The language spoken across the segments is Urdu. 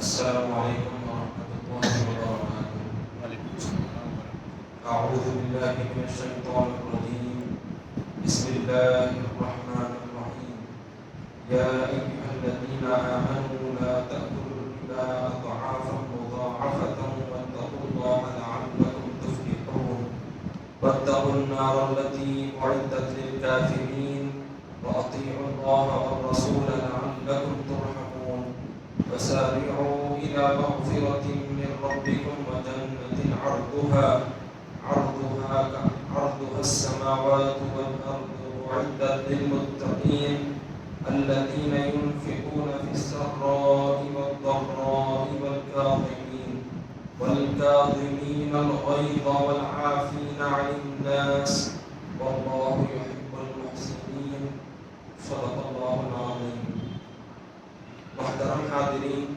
السلام علیکم ورحمۃ اللہ وبرکاتہ۔ وعلیکم السلام ورحمۃ اعوذ باللہ من الشیطان الرجیم، بسم اللہ الرحمن الرحیم۔ یا ایھا الذین آمنوا لا تأکلوا الربا اضعافا مضاعفة واتقوا اللہ لعلکم تفلحون واتقوا النار التي أعدت للكافرين وأطيعوا الله والرسول لعلكم ترحمون وسارعوا إلى مغفرة من ربكم وجنة عرضها السماوات والأرض أعدت للمتقين الذين ينفقون في السراء والضراء والكاظمين الغيظ والعافين عن الناس والله يحب المحسنين صدق الله العظيم۔ محترم حاضرین،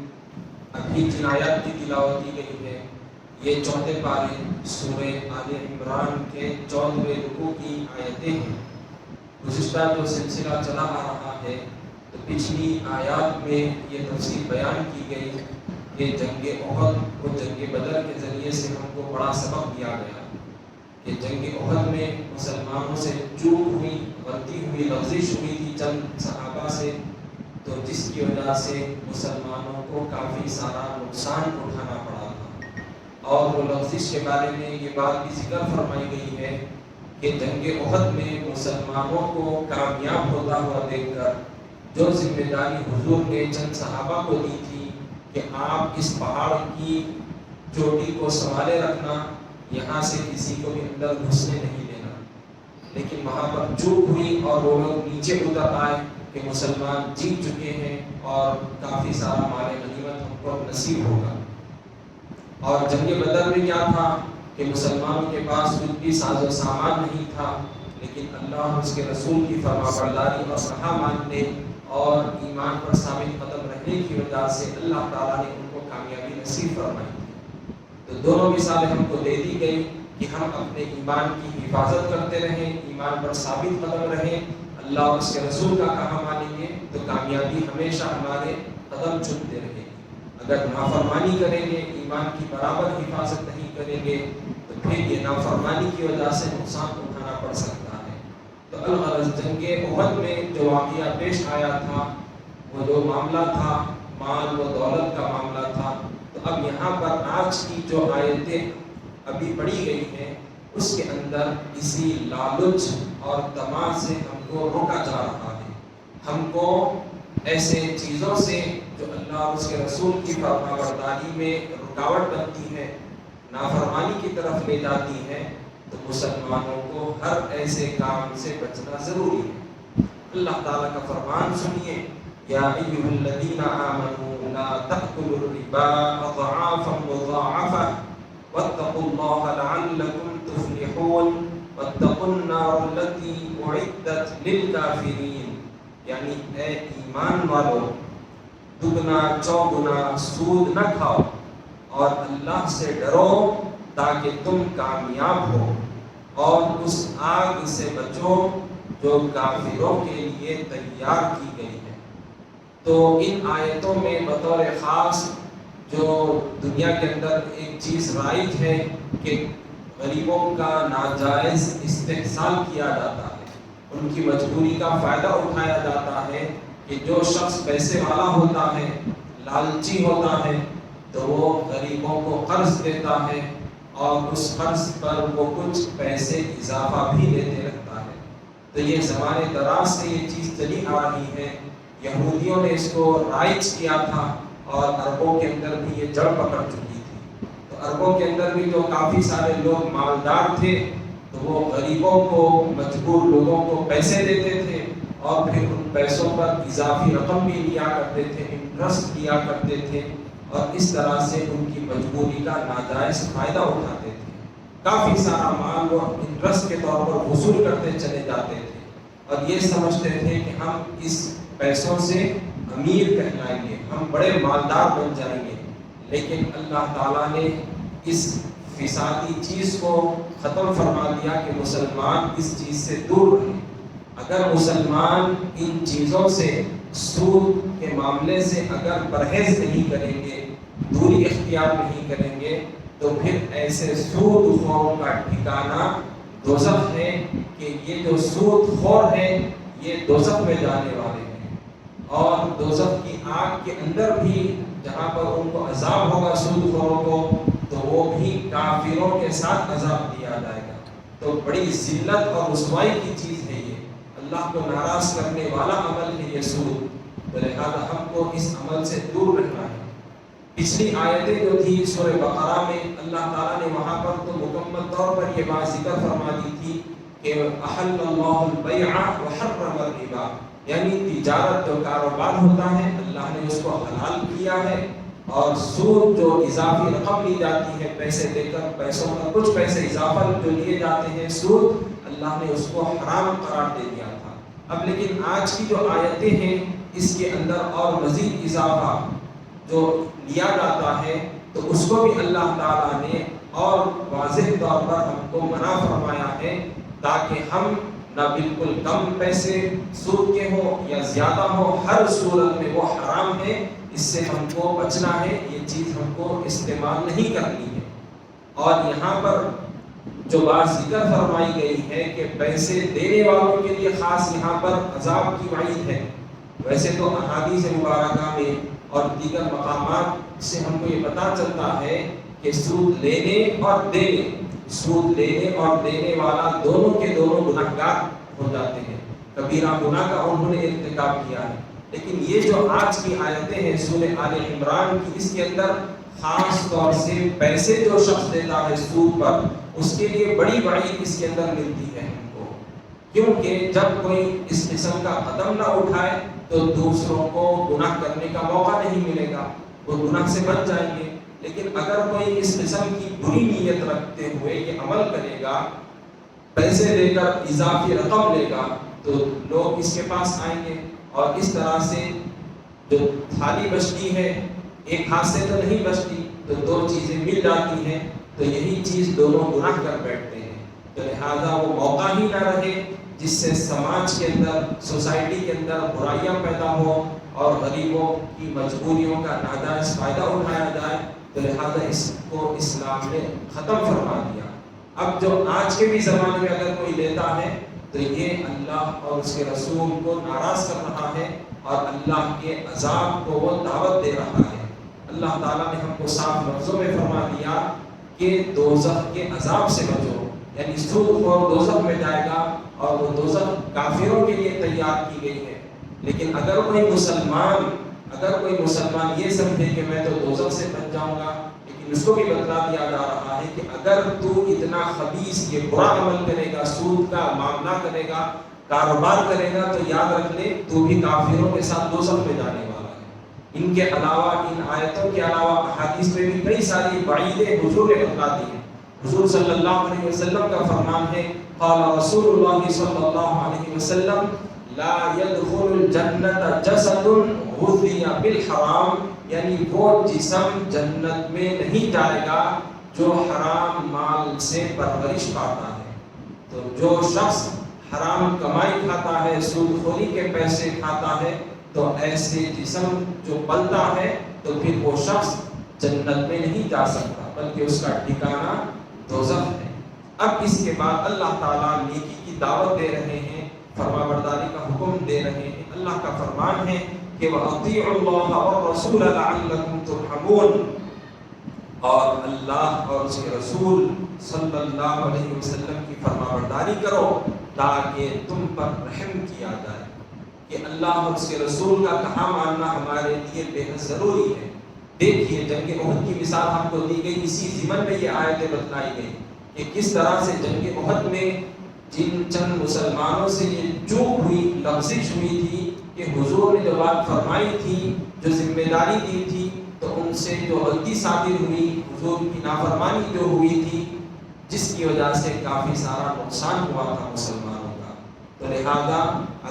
ابھی جن آیات کی تلاوت کی گئی ہے یہ چوتھے پارے سورہ آل عمران کے 14ویں رکوع کی آیتیں ہیں۔ گزشتہ جو سلسلہ چلا آ رہا ہے تو پچھلی آیات میں یہ تفصیل بیان کی گئی کہ جنگ احد و جنگ بدر کے ذریعے سے ہم کو بڑا سبق دیا گیا کہ جنگ احد میں مسلمانوں سے چوک ہوئی، غلطی ہوئی، لغزش ہوئی تھی چند صحابہ سے، تو جس کی وجہ سے مسلمانوں کو کافی سارا نقصان اٹھانا پڑا تھا۔ اور وہ لغزش کے بارے میں یہ بات بھی ذکر فرمائی گئی ہے کہ جنگ احد میں مسلمانوں کو کامیاب ہوتا ہوا دیکھ کر جو ذمہ داری حضور نے چند صحابہ کو دی تھی کہ آپ اس پہاڑ کی چوٹی کو سنبھالے رکھنا، یہاں سے کسی کو بھی اندر گھسنے نہیں دینا، لیکن وہاں پر چوک ہوئی اور وہ لوگ نیچے اتر آئے کہ مسلمان جیت چکے ہیں اور کافی سارا مال غنیمت ہم کو نصیب ہوگا۔ اور جنگ بدر میں کیا تھا کہ مسلمانوں کے پاس کچھ بھی ساز و سامان نہیں تھا، لیکن اللہ اور اس کے رسول کی فرما برداری اور کہا ماننے اور ایمان پر ثابت قدم رہنے کی وجہ سے اللہ تعالیٰ نے ان کو کامیابی نصیب فرمائی تھی۔ تو دونوں مثالیں ہم کو دے دی گئی کہ ہم اپنے ایمان کی حفاظت کرتے رہیں، ایمان پر ثابت قدم رہیں، اللہ اور اس کے رسول کا کہا مانیں گے تو کامیابی ہمیشہ ہمارے قدم چومتے رہے گی۔ اگر نافرمانی کریں گے، ایمان کی برابر حفاظت نہیں کریں گے تو پھر یہ نافرمانی کی وجہ سے نقصان اٹھانا پڑ سکتا ہے۔ تو الغرض جنگ احد میں جو واقعہ پیش آیا تھا، وہ جو معاملہ تھا مال و دولت کا معاملہ تھا، تو اب یہاں پر آج کی جو آیتیں ابھی پڑھی گئی ہیں اس کے اندر اسی لالچ اور طمع سے ہم کو روکا جا رہا ہے۔ ہم کو ایسے چیزوں سے جو اللہ اور اس کے رسول کی فرما برداری میں رکاوٹ بنتی ہے، نافرمانی کی طرف لے جاتی ہے، تو مسلمانوں کو ہر ایسے کام سے بچنا ضروری ہے۔ اللہ تعالیٰ کا فرمان سنیے، یا ایھا الذین آمنوا لا تأکلوا الربا اضعافا مضاعفہ واتقوا اللہ لعلکم تفلحون واتقوا النار التي أعدت للكافرين، یعنی اے ایمان والو، دگنا چوگنا سود نہ کھاؤ اور اللہ سے ڈرو تاکہ تم کامیاب ہو، اور اس آگ سے بچو جو کافروں کے لیے تیار کی گئی ہے۔ تو ان آیتوں میں بطور خاص جو دنیا کے اندر ایک چیز رائج ہے کہ غریبوں کا ناجائز استحصال کیا جاتا ہے، ان کی مجبوری کا فائدہ اٹھایا جاتا ہے کہ جو شخص پیسے والا ہوتا ہے، لالچی ہوتا ہے، تو وہ غریبوں کو قرض دیتا ہے اور اس قرض پر وہ کچھ پیسے اضافہ بھی لیتے رہتا ہے۔ تو یہ زمانے دراز سے یہ چیز چلی آ رہی ہے، یہودیوں نے اس کو رائج کیا تھا اور عربوں کے اندر بھی یہ جڑ پکڑ چکی تھی۔ تو عربوں کے اندر بھی جو کافی سارے لوگ مالدار تھے تو وہ غریبوں کو، مجبور لوگوں کو پیسے دیتے تھے اور پھر ان پیسوں پر اضافی رقم بھی لیا کرتے تھے، انٹرسٹ لیا کرتے تھے، اور اس طرح سے ان کی مجبوری کا ناجائز فائدہ اٹھاتے تھے۔ کافی سارا مال وہ انٹرسٹ کے طور پر وصول کرتے چلے جاتے تھے اور یہ سمجھتے تھے کہ ہم اس پیسوں سے امیر کہلائیں گے، ہم بڑے مالدار بن جائیں گے۔ لیکن اللہ تعالیٰ نے اس فسادی چیز کو ختم فرما دیا کہ مسلمان اس چیز سے دور رہیں۔ اگر مسلمان ان چیزوں سے، سود کے معاملے سے اگر پرہیز نہیں کریں گے دوری اختیار نہیں کریں گے تو پھر ایسے سود خوروں کا ٹھکانہ دوزخ ہے کہ یہ جو سود خور ہے یہ دوزخ میں جانے والے ہیں، اور دوزخ کی آگ کے اندر بھی جہاں پر ان کو عذاب ہوگا سود خوروں کو، تو وہ بھی کافروں کے ساتھ عذاب دیا جائے گا۔ تو بڑی ذلت اور رسوائی کی چیز ہے یہ، اللہ کو ناراض کرنے والا عمل ہے یہ سود، تو لہذا ہم کو اس عمل سے دور رہنا ہے۔ پچھلی آیتیں جو تھی سورہ بقرہ میں اللہ تعالیٰ نے وہاں پر تو مکمل طور پر یہ بات ذکر فرما دی تھی کہ احل اللہ البیع وحرم الربا، یعنی تجارت جو کاروبار ہوتا ہے اللہ نے اس کو حلال کیا ہے، اور سود جو اضافی رقم لی جاتی ہے پیسے دے کر، پیسوں کا کچھ پیسے اضافہ جو لیے جاتے ہیں سود، اللہ نے اس کو حرام قرار دے دیا تھا۔ اب لیکن آج کی جو آیتیں ہیں اس کے اندر اور مزید اضافہ جو لیا جاتا ہے تو اس کو بھی اللہ تعالیٰ نے اور واضح طور پر ہم کو منع فرمایا ہے، تاکہ ہم نہ بالکل کم پیسے سود کے ہوں یا زیادہ ہو، ہر صورت میں وہ حرام ہے، اس سے ہم کو بچنا ہے، یہ چیز ہم کو استعمال نہیں کرنی ہے۔ اور یہاں پر جو بات ذکر فرمائی گئی ہے کہ پیسے دینے والوں کے لیے خاص یہاں پر عذاب کی وعید ہے، ویسے تو احادیث مبارکہ میں اور دیگر مقامات سے ہم کو یہ پتہ چلتا ہے کہ سود لینے اور دینے، سود لینے اور دینے والا دونوں کے دونوں گنہگار ہو جاتے ہیں، کبیرہ گناہ کا انہوں نے ارتکاب کیا ہے۔ لیکن یہ جو آج کی آیتیں ہیں سورہ آل عمران کی، اس کے اندر خاص طور سے پیسے جو شخص دیتا ہے سود پر، اس کے لیے بڑی وعید اس کے اندر ملتی ہے ہم کو، کیونکہ جب کوئی اس قسم کا قدم نہ اٹھائے تو دوسروں کو گناہ کرنے کا موقع نہیں ملے گا، وہ گناہ سے بچ جائیں گے۔ لیکن اگر کوئی اس قسم کی بری نیت رکھتے ہوئے یہ عمل کرے گا، پیسے دے کر اضافی رقم لے گا، تو لوگ اس کے پاس آئیں گے، اور اس طرح سے جو تھالی بچتی ہے ایک ہاتھ سے تو نہیں بچتی، تو دو چیزیں مل جاتی ہیں، تو یہی چیز دونوں گناہ کر بیٹھتے ہیں۔ تو لہذا وہ موقع ہی نہ رہے جس سے سماج کے اندر، سوسائٹی کے اندر برائیاں پیدا ہو اور غریبوں کی مجبوریوں کا ناجائز فائدہ اٹھایا جائے، تو لہذا اس کو اسلام نے ختم فرما دیا۔ اب جو آج کے بھی زمانے میں اگر کوئی لیتا ہے تو یہ اللہ اور اس کے رسول کو ناراض کر رہا ہے، اور اللہ کے عذاب کو وہ دعوت دے رہا ہے۔ اللہ تعالیٰ نے ہم کو صاف لفظوں میں فرما دیا کہ دوزخ کے عذاب سے بچو، یعنی سود خور دوزخ میں جائے گا، اور وہ دوزخ کافروں کے لیے تیار کی گئی ہے۔ لیکن اگر کوئی مسلمان یہ سمجھے کہ میں تو دوزخ سے بچ جاؤں گا، لیکن اس کو بھی بتلا دیا جا رہا ہے کہ اگر تو اتنا خبیث یہ برا عمل کرے گا، سود کا معاملہ کرے گا، کاروبار کرے گا، تو یاد رکھ لے تو بھی کافروں کے ساتھ دوزخ میں جانے والا ہے۔ ان کے علاوہ، ان آیتوں کے علاوہ احادیث میں بھی کئی ساری وعیدیں حضور نے بتلا دی ہیں۔ حضور صلی اللہ علیہ وسلم کا فرمان ہے، قال رسول اللہ صلی اللہ علیہ وسلم لا يدخل الجنت جسد غذی بالحرام، یعنی وہ جسم جنت میں نہیں جائے گا جو حرام مال سے پرورش پاتا ہے۔ تو جو شخص حرام کمائی کھاتا ہے، سود خوری کے پیسے کھاتا ہے، تو ایسے جسم جو پلتا ہے تو پھر وہ شخص جنت میں نہیں جا سکتا، بلکہ اس کا ٹھکانہ دوزخ ہے۔ اب اس کے بعد اللہ تعالیٰ نیکی کی دعوت دے رہے ہیں، فرما برداری کا حکم دے رہے ہیں۔ اللہ کا فرمان ہے کہ وَأَطِيعُوا اللَّهَ وَالرَّسُولَ لَعَلَّكُمْ تُرْحَمُونَ، اور اللہ اور اس کے رسول صلی اللہ علیہ وسلم کی فرما برداری کرو تاکہ تم پر رحم کیا جائے۔ کہ اللہ اور اس کے رسول کا کہاں ماننا ہمارے لیے بے حد ضروری ہے۔ دیکھیے جنگ احد کی مثال ہم کو دی گئی، اسی ضمن میں یہ آیتیں بتلائی گئی کہ کس طرح سے جنگ احد میں جن چند مسلمانوں سے یہ چوک ہوئی، لغزش ہوئی تھی کہ حضور نے جو بات فرمائی تھی، جو ذمہ داری دی تھی، تو ان سے جو غلطی صادر ہوئی، حضور کی نافرمانی جو ہوئی تھی، جس کی وجہ سے کافی سارا نقصان ہوا تھا مسلمانوں کا۔ تو لہذا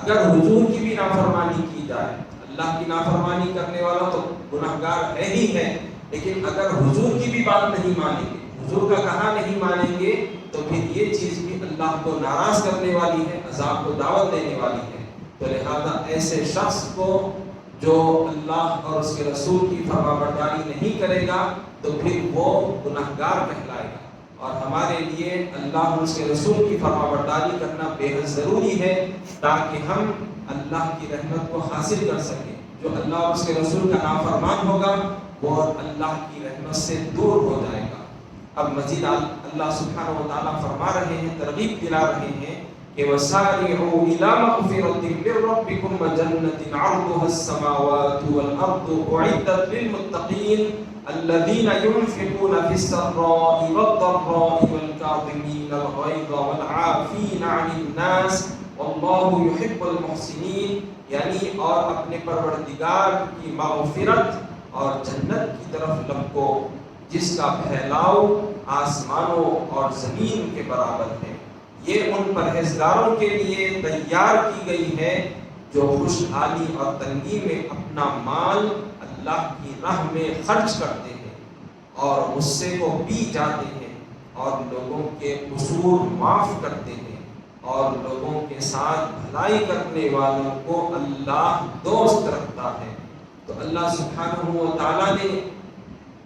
اگر حضور کی بھی نافرمانی کی جائے، اللہ کی نافرمانی کرنے والا تو گناہگار ہے ہی ہے، لیکن اگر حضور کی بھی بات نہیں مانیں گے، حضور کا کہا نہیں مانیں گے، تو پھر یہ چیز بھی اللہ کو ناراض کرنے والی ہے، عذاب کو دعوت دینے والی ہے۔ تو لہذا ایسے شخص کو جو اللہ اور اس کے رسول کی فرما برداری نہیں کرے گا تو پھر وہ گناہگار کہلائے گا. اور ہمارے لیے اللہ اور اس کے رسول کی فرما برداری کرنا بے حد ضروری ہے تاکہ ہم اللہ کی رحمت کو حاصل کر سکیں. جو اللہ اور اس کے رسول کا نافرمان ہوگا وہ اللہ کی رحمت سے دور ہو جائے گا. اب مزید اللہ سبحانہ و تعالیٰ فرما رہے ہیں، ترغیب دلا رہے ہیں کہ وَسَارِعُوا إِلَىٰ مَغْفِرَةٍ مِّن رَّبِّكُمْ وَجَنَّةٍ عَرْضُهَا السَّمَاوَاتُ وَالْأَرْضُ أُعِدَّتْ لِلْمُتَّقِينَ الَّذِينَ يُنفِقُونَ فِي السَّرَّاءِ وَالضَّرَّاءِ وَالْكَاظِمِينَ الْغَيْظَ وَالْعَافِينَ عَنِ النَّاسِ وَاللَّهُ يُحِبُّ الْمُحْسِنِينَ. یعنی اور اپنے پروردگار کی مغفرت اور جنت کی طرف لپکو جس کا پھیلاؤ آسمانوں اور زمین کے برابر ہے. یہ ان پرہیزگاروں کے لیے تیار کی گئی ہے جو خوشحالی اور تنگی میں اپنا مال اللہ کی راہ میں خرچ کرتے ہیں اور غصے کو پی جاتے ہیں اور لوگوں کے قصور معاف کرتے ہیں اور لوگوں کے ساتھ بھلائی کرنے والوں کو اللہ دوست رکھتا ہے. تو اللہ سبحانہ و تعالیٰ نے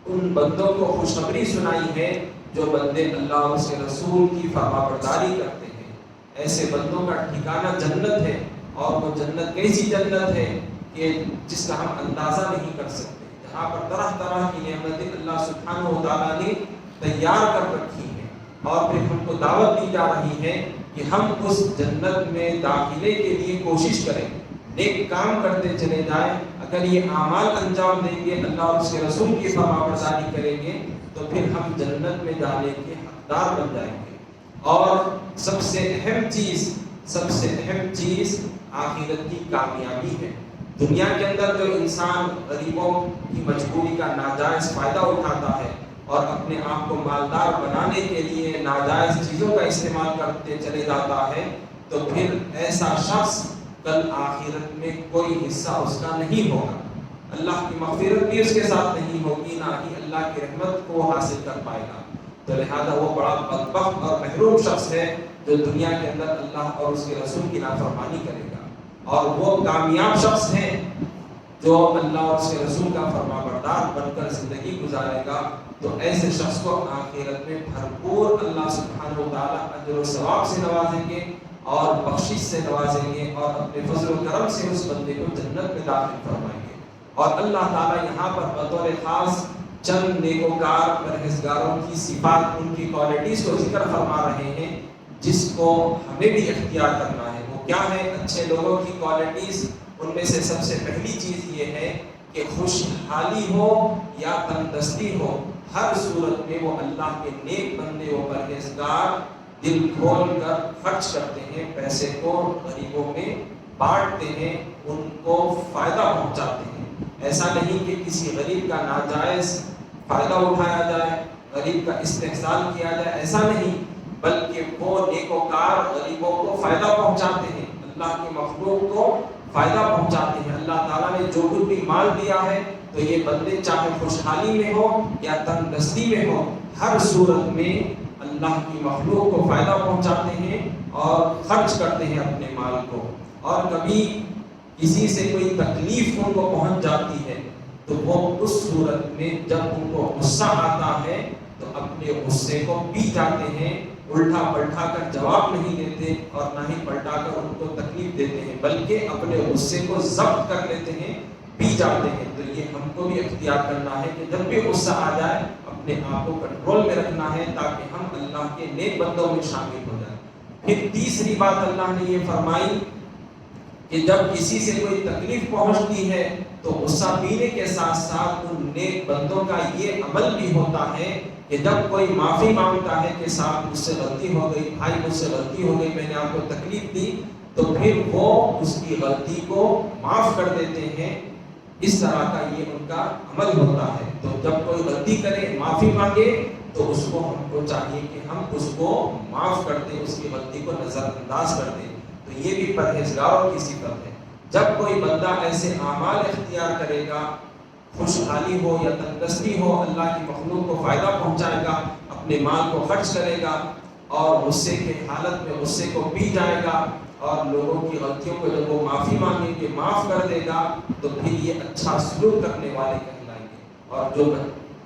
ان بندوں کو خوشخبری سنائی ہے جو بندے اللہ اور اس کے رسول کی فرما برداری کرتے ہیں. ایسے بندوں کا ٹھکانہ جنت ہے، اور وہ جنت کیسی جنت ہے کہ جس کا ہم اندازہ نہیں کر سکتے، جہاں پر طرح طرح کی نعمتیں اللہ سبحانہ و تعالیٰ نے تیار کر رکھی ہیں. اور پھر ہم کو دعوت دی جا رہی ہے کہ ہم اس جنت میں داخلے کے لیے کوشش کریں، نیک کام کرتے چلے جائیں. اگر یہ اعمال انجام دیں گے، اللہ اور اس کے رسول کی فرما برداری کریں گے تو پھر ہم جنت میں جانے کے حقدار بن جائیں گے. اور سب سے اہم چیز آخرت کی کامیابی ہے. دنیا کے اندر جو انسان غریبوں کی مجبوری کا ناجائز فائدہ اٹھاتا ہے اور اپنے آپ کو مالدار بنانے کے لیے ناجائز چیزوں کا استعمال کرتے چلے جاتا ہے تو پھر ایسا شخص کل آخرت میں کوئی حصہ اس کا نہیں ہوگا. اللہ کی مغفرت بھی اس کے ساتھ نہیں ہوگی، نہ ہی اللہ کی رحمت کو حاصل کر پائے گا. تو لہذا وہ بڑا بدبخت اور محروم شخص ہے جو دنیا کے اندر اللہ اور اس کے رسول کی نافرمانی کرے گا. اور وہ کامیاب شخص ہے جو اللہ اور اس کے رسول کا فرما بردار بن کر زندگی گزارے گا. تو ایسے شخص کو آخرت میں بھرپور اللہ سبحانہ و تعالیٰ اجر و ثواب سے نوازیں گے اور بخشش سے نوازیں گے اور اپنے فضل و کرم سے اس بندے کو جنت میں داخل فرمائیں گے. اور اللہ تعالیٰ یہاں پر بطور خاص چند نیکوکار پرہیزگاروں کی صفات، ان کی کوالٹیز کو ذکر فرما رہے ہیں جس کو ہمیں بھی اختیار کرنا ہے. وہ کیا ہے؟ اچھے لوگوں کی کوالٹیز. ان میں سے سب سے پہلی چیز یہ ہے کہ خوشحالی ہو یا تندرستی ہو، ہر صورت میں وہ اللہ کے نیک بندے و پرہیزگار دل کھول کر خرچ کرتے ہیں، پیسے کو غریبوں میں بانٹتے ہیں، ان کو فائدہ پہنچاتے ہیں. ایسا نہیں کہ کسی غریب کا ناجائز فائدہ اٹھایا جائے، غریب کا استحصال کیا جائے، ایسا نہیں، بلکہ وہ نیکوکار غریبوں کو فائدہ پہنچاتے ہیں، اللہ کی مخلوق کو فائدہ پہنچاتے ہیں. اللہ تعالیٰ نے جو کچھ بھی مال دیا ہے تو یہ بندے چاہے خوشحالی میں ہو یا تندرستی میں ہو، ہر صورت میں اللہ کی مخلوق کو فائدہ پہنچاتے ہیں اور خرچ کرتے ہیں اپنے مال کو. اور کبھی کسی سے کوئی تکلیف ان کو پہنچ جاتی ہے تو وہ اس صورت میں جب ان کو غصہ آتا ہے تو اپنے غصے کو پی جاتے ہیں، الٹا پلٹا کر جواب نہیں دیتے اور نہ ہی پلٹا کر ان کو تکلیف دیتے ہیں، بلکہ اپنے غصے کو ضبط کر لیتے ہیں، پی جاتے ہیں. تو یہ ہم کو بھی اختیار کرنا ہے کہ جب بھی غصہ آ جائے اپنے آپ کو کنٹرول میں رکھنا ہے تاکہ ہم اللہ کے نیک بندوں میں شامل ہو جائیں. پھر تیسری بات اللہ نے یہ فرمائی کہ جب کسی سے کوئی تکلیف پہنچتی ہے تو غصہ پینے کے ساتھ ساتھ ان نیک بندوں کا یہ عمل بھی ہوتا ہے کہ جب کوئی معافی مانگتا ہے کہ صاحب مجھ سے غلطی ہو گئی، بھائی مجھ سے غلطی ہو گئی، میں نے آپ کو تکلیف دی، تو پھر وہ اس کی غلطی کو معاف کر دیتے ہیں. اس طرح کا یہ ان کا عمل ہوتا ہے. تو جب کوئی غلطی کرے، معافی مانگے، تو اس کو ہم کو چاہیے کہ ہم اس کو معاف کر دیں، اس کی غلطی کو نظر انداز کر دیں. تو یہ بھی پرہیزگاروں کی صفت ہے. جب کوئی بندہ ایسے اعمال اختیار کرے گا، خوشحالی ہو یا تندرستی ہو، اللہ کی مخلوق کو فائدہ پہنچائے گا، اپنے مال کو خرچ کرے گا اور غصے کے حالت میں غصے کو پی جائے گا اور لوگوں کی غلطیوں کو جب وہ معافی مانگیں گے، معاف کر دے گا، تو پھر یہ اچھا سلوک کرنے والے کہلائیں گے۔ اور جو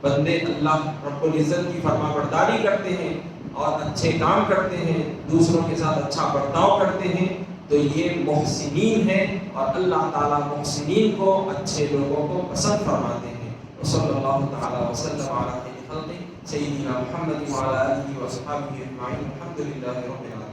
بندے اللہ رب العزت کی فرما برداری کرتے ہیں اور اچھے کام کرتے ہیں، دوسروں کے ساتھ اچھا برتاؤ کرتے ہیں، تو یہ محسنین ہیں، اور اللہ تعالیٰ محسنین کو، اچھے لوگوں کو پسند فرماتے ہیں۔ صلی اللہ تعالیٰ وسلم علی خیر خلقہ سیدنا محمد وعلی آلہ وصحبہ اجمعین، الحمد للہ رب العالمین۔